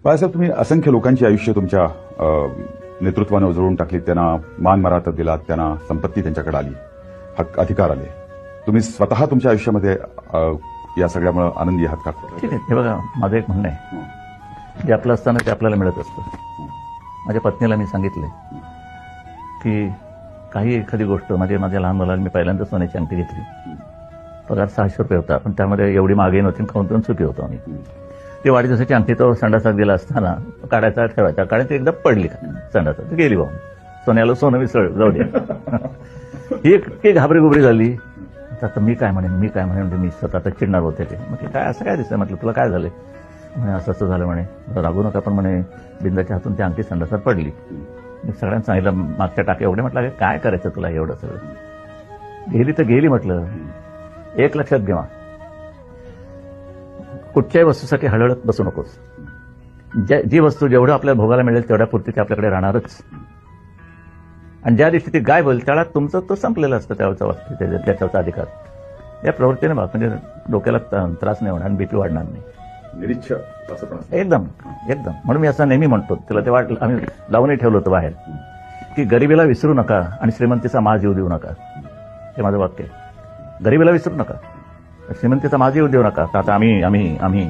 बाळासाहेब, तुम्ही असंख्य लोकांची आयुष्य तुमच्या नेतृत्वाने उजळून टाकली, त्यांना मान मराठा दिलात, त्यांना संपत्ती त्यांच्याकडे आली, हक्क अधिकार आले. तुम्ही स्वतः तुमच्या आयुष्यामध्ये या सगळ्यामुळे आनंदी आहात का? ठीक आहे. हे बघा, माझं एक म्हणणं आहे, जे आपलं असताना ते आपल्याला मिळत असतं. माझ्या पत्नीला मी सांगितलंय की काही एखादी गोष्ट माझ्या लहान मुलाला मी पहिल्यांदा सोन्याची अंगठी घेतली. पगार 600 रुपये होता, पण त्यामध्ये एवढी मागे नव्हती, खाऊन सुखी होतो आम्ही. ती वाढदिवसाची अंगठी तो संडासात गेला असताना काढायचा ठेवायचा, काढायची एकदा पडली संडासात, गेली वाहून. सोन्याला सोनं विसळ, जाऊ द्या. ही इतकी घाबरी झाली. आता मी काय म्हणेन म्हणजे मी स्वतः चिडणार होते. ते म्हटलं काय असं काय दिसतंय, म्हटलं तुला काय झालं म्हणे, असं झालं म्हणे. रागू नका, पण म्हणे बिंदाच्या हातून ती अंगठी संडासात पडली. मी सगळ्यांना सांगितलं, मागच्या टाक्या एवढे. म्हटलं काय करायचं तुला एवढं सगळं, गेली तर गेली. म्हटलं एक लक्षात घ्या, कुठच्याही वस्तूसाठी हळहळत बसू नकोस. जी वस्तू जेवढं आपल्याला भोगायला मिळेल तेवढ्या पुरती ती आपल्याकडे राहणारच. आणि ज्या दिवशी ती गायब होईल त्याला तुमचं तो संपलेलं असतं, त्याच्यावरचा अधिकार. या प्रवृत्तीने म्हणजे डोक्याला त्रास नाही होणार आणि बीपी वाढणार नाही. निरीच्छ एकदम. म्हणून मी असं नेहमी म्हणतो, तिला ते वाटलं, आम्ही लावूनही ठेवलं होतं बाहेर, की गरिबीला विसरू नका आणि श्रीमंतीचा माज येऊ देऊ नका. हे माझं वाक्य आहे. गरिबीला विसरू नका, श्रीमंतीचा माज येऊ देऊ नका. आता आम्ही